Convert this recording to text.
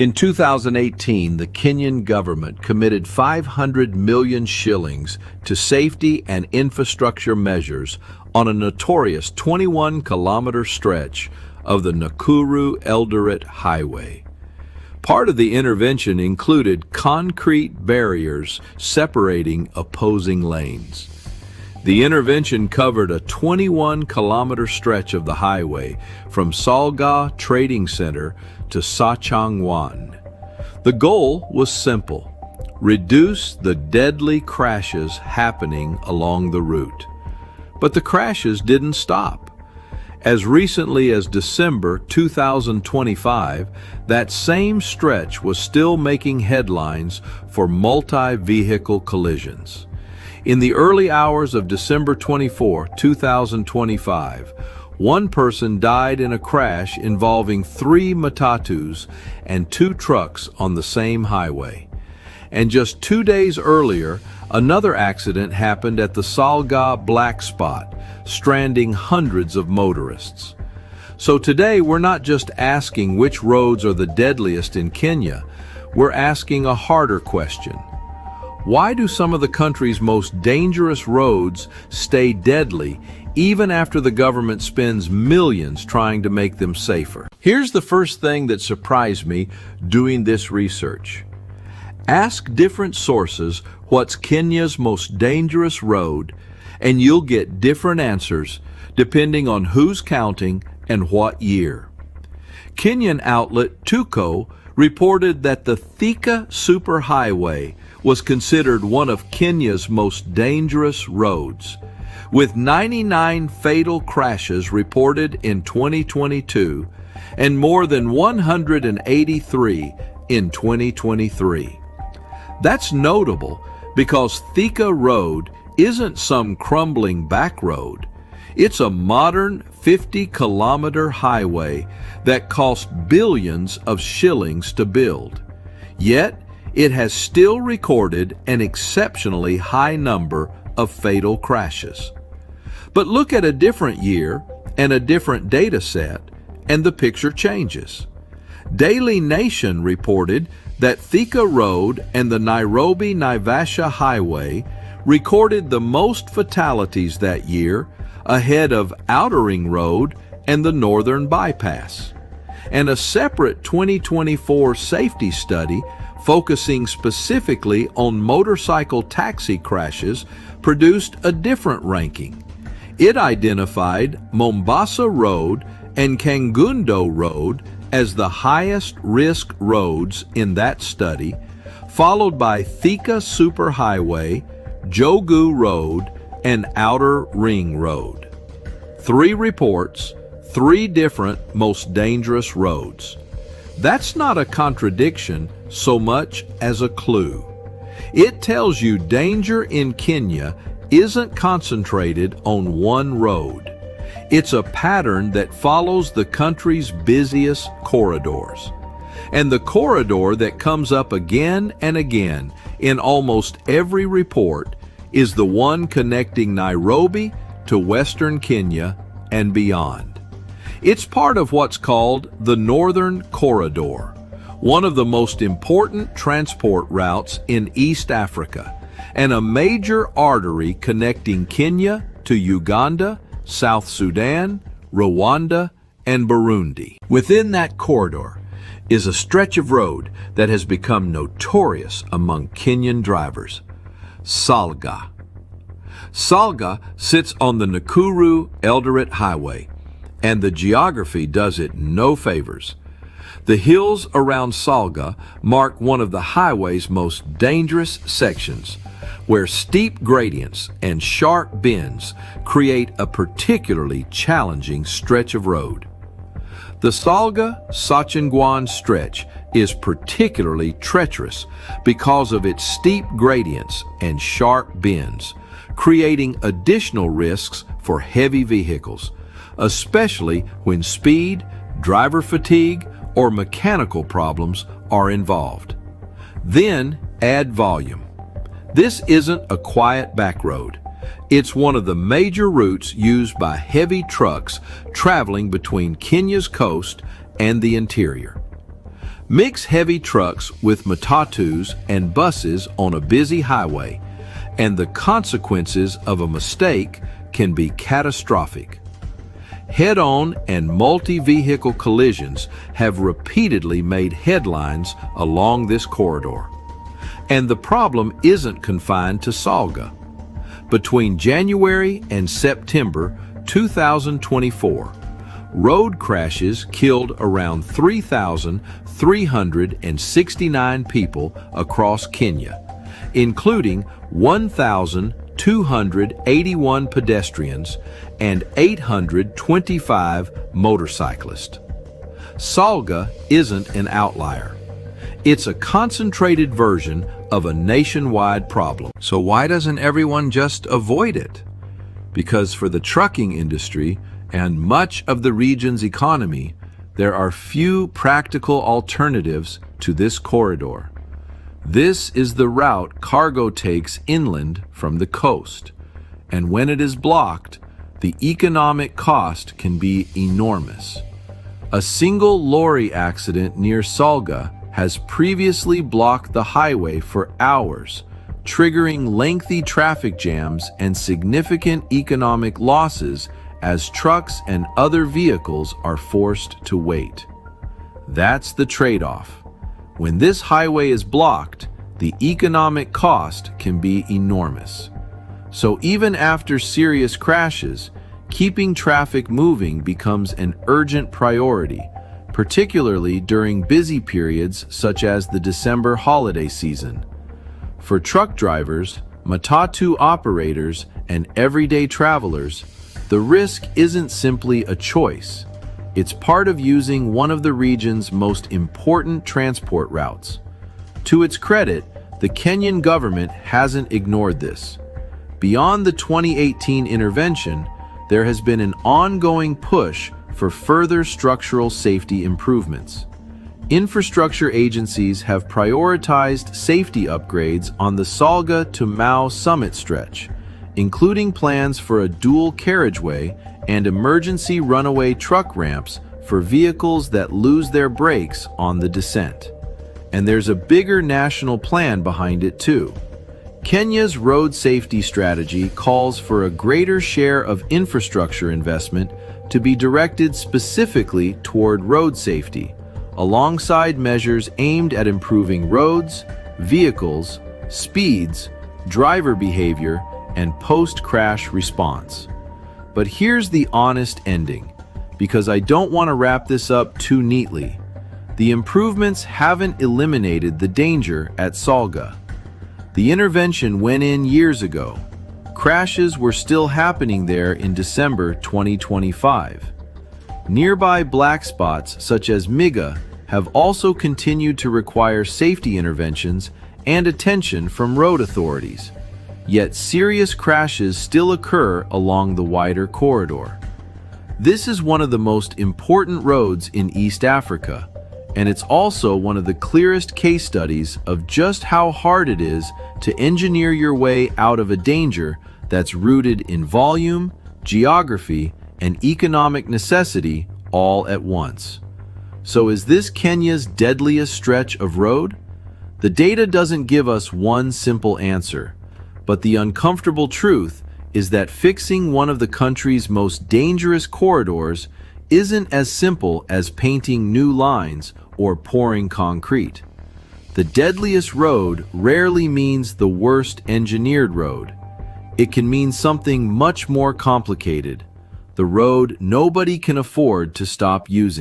In 2018, the Kenyan government committed 500 million shillings to safety and infrastructure measures on a notorious 21-kilometer stretch of the Nakuru-Eldoret highway. Part of the intervention included concrete barriers separating opposing lanes. The intervention covered a 21-kilometer stretch of the highway from Salgaa Trading Center to Sachangwan. The goal was simple: reduce the deadly crashes happening along the route. But the crashes didn't stop. As recently as December 2025, that same stretch was still making headlines for multi-vehicle collisions. In the early hours of December 24, 2025, one person died in a crash involving 3 matatus and 2 trucks on the same highway. And just 2 days earlier, another accident happened at the Salgaa Black Spot, stranding hundreds of motorists. So today we're not just asking which roads are the deadliest in Kenya, we're asking a harder question. Why do some of the country's most dangerous roads stay deadly even after the government spends millions trying to make them safer? Here's the first thing that surprised me doing this research. Ask different sources what's Kenya's most dangerous road, and you'll get different answers depending on who's counting and what year. Kenyan outlet Tuko reported that the Thika Superhighway was considered one of Kenya's most dangerous roads, with 99 fatal crashes reported in 2022 and more than 183 in 2023. That's notable because Thika Road isn't some crumbling back road. It's a modern 50-kilometer highway that cost billions of shillings to build. Yet, it has still recorded an exceptionally high number of fatal crashes. But look at a different year and a different data set, and the picture changes. Daily Nation reported that Thika Road and the Nairobi-Naivasha Highway recorded the most fatalities that year, ahead of Outer Ring Road and the Northern Bypass. And a separate 2024 safety study focusing specifically on motorcycle taxi crashes produced a different ranking. It identified Mombasa Road and Kangundo Road as the highest risk roads in that study, followed by Thika Superhighway, Jogu Road, and Outer Ring Road. 3 reports, 3 different most dangerous roads. That's not a contradiction so much as a clue. It tells you danger in Kenya isn't concentrated on one road. It's a pattern that follows the country's busiest corridors. And the corridor that comes up again and again in almost every report is the one connecting Nairobi to Western Kenya and beyond. It's part of what's called the Northern Corridor, one of the most important transport routes in East Africa, and a major artery connecting Kenya to Uganda, South Sudan, Rwanda, and Burundi. Within that corridor is a stretch of road that has become notorious among Kenyan drivers: Salgaa. Salgaa sits on the Nakuru-Eldoret highway, and the geography does it no favors. The hills around Salgaa mark one of the highway's most dangerous sections, where steep gradients and sharp bends create a particularly challenging stretch of road. The Salgaa-Sachangwan stretch is particularly treacherous because of its steep gradients and sharp bends, creating additional risks for heavy vehicles, especially when speed, driver fatigue, or mechanical problems are involved. Then add volume. This isn't a quiet back road. It's one of the major routes used by heavy trucks traveling between Kenya's coast and the interior. Mix heavy trucks with matatus and buses on a busy highway, and the consequences of a mistake can be catastrophic. Head-on and multi-vehicle collisions have repeatedly made headlines along this corridor. And the problem isn't confined to Salga. Between January and September 2024, road crashes killed around 3,369 people across Kenya, including 1,281 pedestrians and 825 motorcyclists. Salga isn't an outlier. It's a concentrated version of a nationwide problem. So why doesn't everyone just avoid it? Because for the trucking industry and much of the region's economy, there are few practical alternatives to this corridor. This is the route cargo takes inland from the coast, and when it is blocked, the economic cost can be enormous. A single lorry accident near Salga has previously blocked the highway for hours, triggering lengthy traffic jams and significant economic losses as trucks and other vehicles are forced to wait. That's the trade-off. When this highway is blocked, the economic cost can be enormous. So even after serious crashes, keeping traffic moving becomes an urgent priority, particularly during busy periods such as the December holiday season. For truck drivers, matatu operators, and everyday travelers, the risk isn't simply a choice. It's part of using one of the region's most important transport routes. To its credit, the Kenyan government hasn't ignored this. Beyond the 2018 intervention, there has been an ongoing push for further structural safety improvements. Infrastructure agencies have prioritized safety upgrades on the Salga to Mau summit stretch, including plans for a dual carriageway and emergency runaway truck ramps for vehicles that lose their brakes on the descent. And there's a bigger national plan behind it too. Kenya's road safety strategy calls for a greater share of infrastructure investment to be directed specifically toward road safety, alongside measures aimed at improving roads, vehicles, speeds, driver behavior, and post-crash response. But here's the honest ending, because I don't want to wrap this up too neatly. The improvements haven't eliminated the danger at Salga. The intervention went in years ago. Crashes were still happening there in December 2025. Nearby black spots such as Miga have also continued to require safety interventions and attention from road authorities. Yet serious crashes still occur along the wider corridor. This is one of the most important roads in East Africa, and it's also one of the clearest case studies of just how hard it is to engineer your way out of a danger that's rooted in volume, geography, and economic necessity all at once. So is this Kenya's deadliest stretch of road? The data doesn't give us one simple answer, but the uncomfortable truth is that fixing one of the country's most dangerous corridors isn't as simple as painting new lines or pouring concrete. The deadliest road rarely means the worst engineered road. It can mean something much more complicated, the road nobody can afford to stop using.